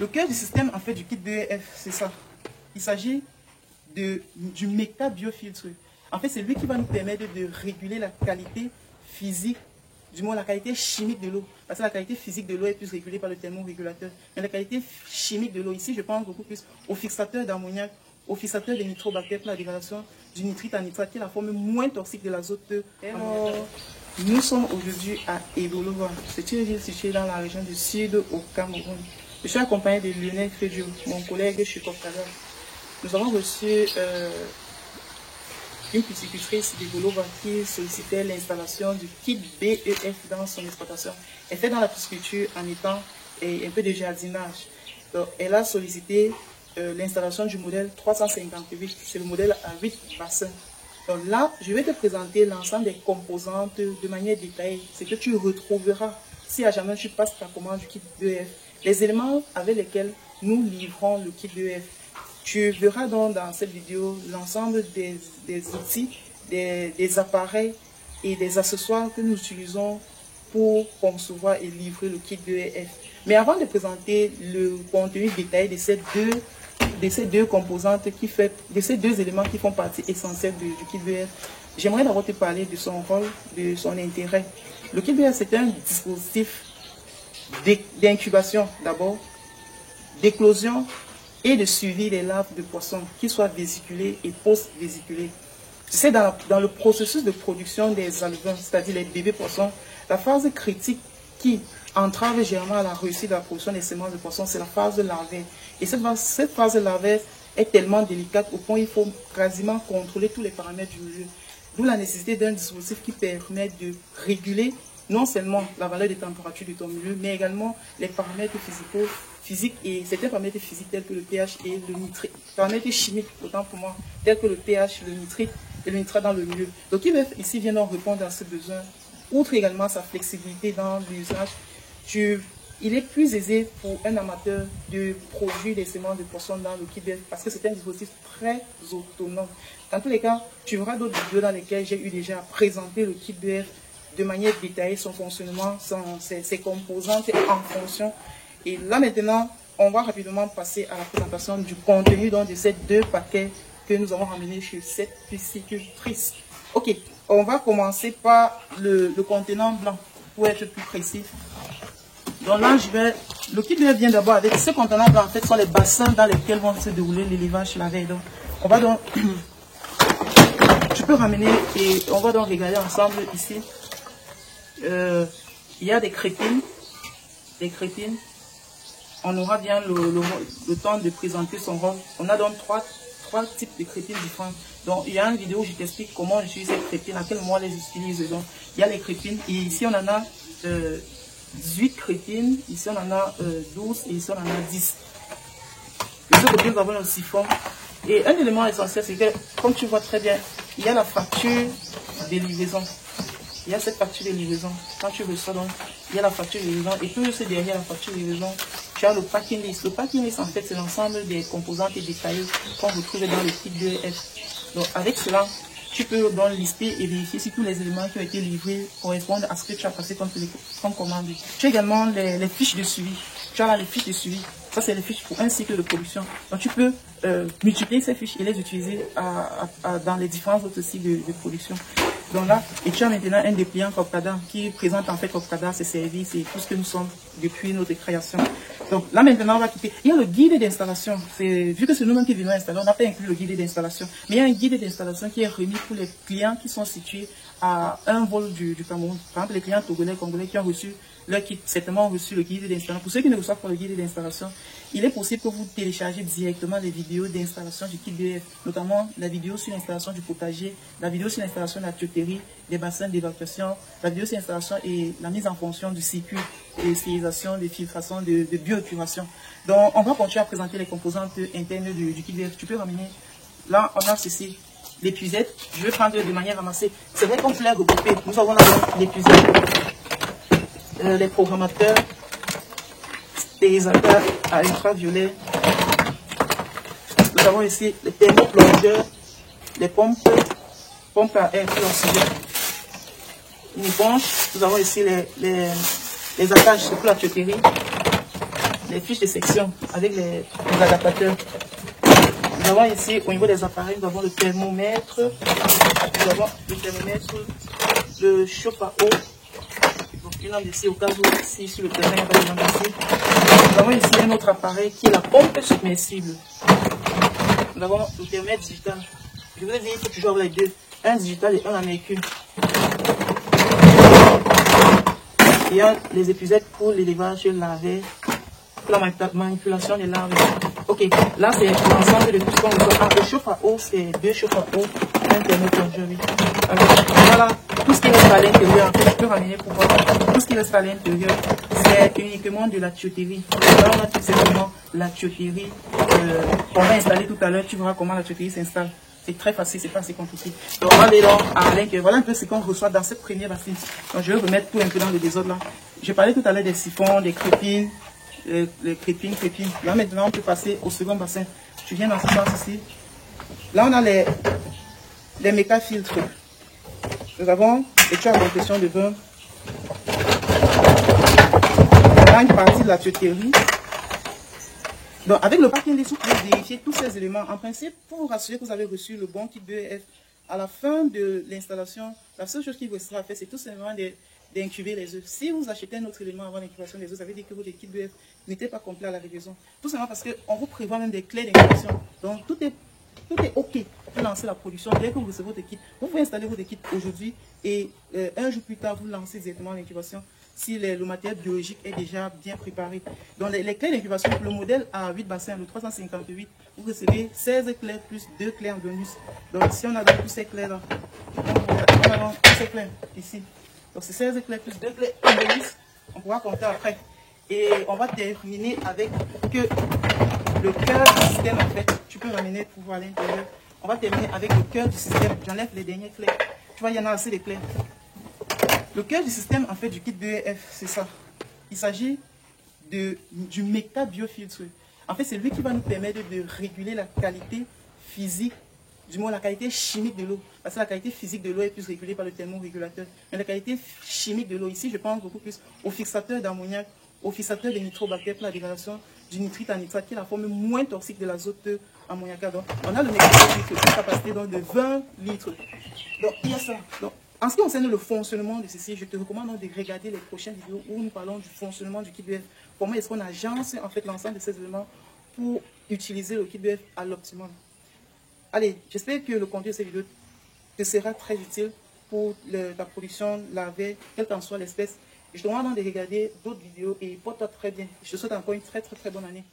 Le cœur du système, en fait, du kit BEF, c'est ça. Il s'agit du métabiofiltre. En fait, c'est lui qui va nous permettre de réguler la qualité physique, du moins la qualité chimique de l'eau. Parce que la qualité physique de l'eau est plus régulée par le thermorégulateur. Mais la qualité chimique de l'eau, ici, je pense beaucoup plus au fixateur d'ammoniac, au fixateur des nitrobactères pour la dégradation du nitrite en nitrate, qui est la forme moins toxique de l'azote. Nous sommes aujourd'hui à Ebolowa. C'est une ville située dans la région du sud au Cameroun. Je suis accompagné de Lionel Fedio, mon collègue chez Kopkada. Nous avons reçu une piscicultrice d'Ebolowa qui sollicitait l'installation du kit BEF dans son exploitation. Elle fait dans la pisciculture en étant un peu de jardinage. Donc, elle a sollicité l'installation du modèle 358. C'est le modèle à 8 bassins. Donc là, je vais te présenter l'ensemble des composantes de manière détaillée. C'est que tu retrouveras, si à jamais tu passes ta commande du kit BEF, les éléments avec lesquels nous livrons le kit BEF. Tu verras donc dans cette vidéo l'ensemble des outils, des appareils et des accessoires que nous utilisons pour concevoir et livrer le kit BEF. Mais avant de présenter le contenu détaillé de ces deux composantes de ces deux éléments qui font partie essentielle du kit BEF, j'aimerais d'abord te parler de son rôle, de son intérêt. Le kit BEF, c'est un dispositif d'incubation d'abord, d'éclosion et de suivi des larves de poissons, qu'ils soient vésiculés et post-vésiculés. C'est dans le processus de production des alevins, c'est-à-dire les bébés poissons, la phase critique qui entrave généralement la réussite de la production des semences de poissons, c'est la phase larvaire. Et cette phase larvaire est tellement délicate au point où il faut quasiment contrôler tous les paramètres du milieu. D'où la nécessité d'un dispositif qui permet de réguler non seulement la valeur des températures de ton milieu, mais également les paramètres physiques et certains paramètres physiques tels que le pH et le nitrite. Paramètres chimiques, autant pour moi, tels que le pH, le nitrite et le nitrate dans le milieu. Donc ici vient donc répondre à ce besoin. Outre également sa flexibilité dans l'usage, il est plus aisé pour un amateur de produire des semences de poissons dans le kit BEF parce que c'est un dispositif très autonome. Dans tous les cas, tu verras d'autres vidéos dans lesquelles j'ai eu déjà à présenter le kit BEF de manière détaillée, son fonctionnement, ses composantes en fonction. Et là maintenant, on va rapidement passer à la présentation du contenu de ces deux paquets que nous avons ramenés chez cette piscicultrice. Ok, on va commencer par le contenant blanc pour être plus précis. Donc là, le kit BEF vient d'abord avec ce contenant blanc. En fait, ce sont les bassins dans lesquels vont se dérouler l'élevage la veille. Donc, on va donc, tu peux ramener et on va donc regarder ensemble ici. Il y a des crépines. On aura bien le temps de présenter son rôle. On a donc trois types de crépines différentes. Donc, il y a une vidéo où je t'explique comment j'utilise ces crépines, à quel moment on les utilise. Donc, il y a les crépines et ici on en a 18 crépines, ici on en a 12 et ici on en a 10. De ce côté, nous avons le siphon. Et un élément essentiel, c'est que, comme tu vois très bien, il y a la facture de livraison. Il y a cette facture de livraison. Quand tu reçois, donc, il y a la facture de livraison. Et tout juste derrière la facture de livraison, tu as le packing list. Le packing list, en fait, c'est l'ensemble des composantes et détaillées qu'on retrouve dans le kit BEF. Donc, avec cela, tu peux donc lister et vérifier si tous les éléments qui ont été livrés correspondent à ce que tu as passé comme commande. Tu as également les fiches de suivi. Tu as là les fiches de suivi. Ça, c'est les fiches pour un cycle de production. Donc, tu peux multiplier ces fiches et les utiliser dans les différents autres cycles de production. Donc là, et tu as maintenant un dépliant Kopkada qui présente en fait Kopkada, ses services et tout ce que nous sommes depuis notre création. Donc là maintenant, on va quitter. Il y a le guide d'installation. Vu que c'est nous-mêmes qui venons installer, on n'a pas inclus le guide d'installation. Mais il y a un guide d'installation qui est remis pour les clients qui sont situés à un vol du Cameroun. Par exemple, les clients togolais, congolais qui ont reçu leur kit, certainement ont reçu le guide d'installation. Pour ceux qui ne reçoivent pas le guide d'installation, il est possible que vous téléchargez directement les vidéos d'installation du kit BEF, notamment la vidéo sur l'installation du potager, la vidéo sur l'installation de la tuyauterie, des bassins d'évacuation, la vidéo sur l'installation et la mise en fonction du circuit de stérilisation, de filtration, de bioépuration. Donc, on va continuer à présenter les composantes internes du kit BEF. Tu peux ramener, là, on a ceci, l'épuisette. Je vais prendre de manière ramassée. C'est vrai qu'on peut les regrouper. Nous avons là l'épuisette, les programmateurs, stérilisateurs à ultraviolet. Nous avons ici les thermoplongeurs, les pompes à air pour l'oxygène, une éponge. Nous avons ici les attaches pour la tuyauterie. les fiches de section avec les adaptateurs. Nous avons ici, au niveau des appareils, nous avons le thermomètre, le chauffe à eau, donc une lampe ici au cas où, si sur le terrain, il n'y a pas de lampe ici. Nous avons ici un autre appareil qui est la pompe submersible. Nous avons le thermomètre digital. Je vous ai dit, il faut toujours avoir les deux, un digital et un à mercure. Et les épuisettes pour l'élevage lavé, pour la manipulation des larves. Ok, là c'est l'ensemble de tout ce qu'on voit. Le chauffe à eau, c'est 2 chauffes à eau, un thermoplongeur. Alors voilà, tout ce qui reste à l'intérieur, en fait, je peux ramener pour voir. Tout ce qui reste à l'intérieur, c'est uniquement de la tuyauterie. Là on a tout simplement la tuyauterie qu'on va installer tout à l'heure. Tu verras comment la tuyauterie s'installe. C'est très facile, c'est pas assez compliqué. Donc on va aller donc à l'intérieur. Voilà un peu ce qu'on reçoit dans cette première bassine. Donc je vais remettre tout un peu dans le désordre là. J'ai parlé tout à l'heure des siphons, des crépines, les crépines. Là maintenant on peut passer au second bassin. Tu viens dans ce sens ici. Là on a les méca-filtres. Nous avons les tuyaux à compression de vin. Là une partie de la tuyauterie. Donc, avec le packing list, vous pouvez vérifier tous ces éléments. En principe, pour vous rassurer que vous avez reçu le bon kit BEF, à la fin de l'installation, la seule chose qui vous sera faite, c'est tout simplement d'incuber les œufs. Si vous achetez un autre élément avant l'incubation des œufs, ça veut dire que votre kit BEF n'était pas complet à la livraison. Tout simplement parce qu'on vous prévoit même des clés d'incubation. Donc, tout est OK pour lancer la production. Dès que vous recevez votre kit, vous pouvez installer votre kit aujourd'hui et un jour plus tard, vous lancez directement l'incubation. Si le matériel biologique est déjà bien préparé. Donc les clés d'incubation, le modèle à 8 bassins, le 358, vous recevez 16 clés plus 2 clés en bonus. Donc si on a donc tous ces clés là, on a donc tous ces clés ici. Donc c'est 16 clés plus 2 clés en bonus, on pourra compter après. Et on va terminer avec que le cœur du système en fait, tu peux ramener pour voir à l'intérieur. On va terminer avec le cœur du système. J'enlève les dernières clés. Tu vois, il y en a assez de clés. Le cœur du système, en fait, du kit BEF, c'est ça. Il s'agit du méca-biofiltre. En fait, c'est lui qui va nous permettre de réguler la qualité physique, du moins la qualité chimique de l'eau. Parce que la qualité physique de l'eau est plus régulée par le thermorégulateur. Mais la qualité chimique de l'eau, ici, je pense beaucoup plus au fixateur d'ammoniac, au fixateur des nitrobactères pour la dégradation du nitrite en nitrate, qui est la forme moins toxique de l'azote ammoniacal. Donc, on a le méca-biofiltre, une capacité donc, de 20 litres. Donc, il y a ça. Donc, en ce qui concerne le fonctionnement de ceci, je te recommande de regarder les prochaines vidéos où nous parlons du fonctionnement du kit BEF. Comment est-ce qu'on agence en fait l'ensemble de ces éléments pour utiliser le kit BEF à l'optimum. Allez, j'espère que le contenu de cette vidéo te sera très utile pour ta production laver, quelle qu'en soit l'espèce. Je te demande de regarder d'autres vidéos et porte-toi très bien. Je te souhaite encore une très bonne année.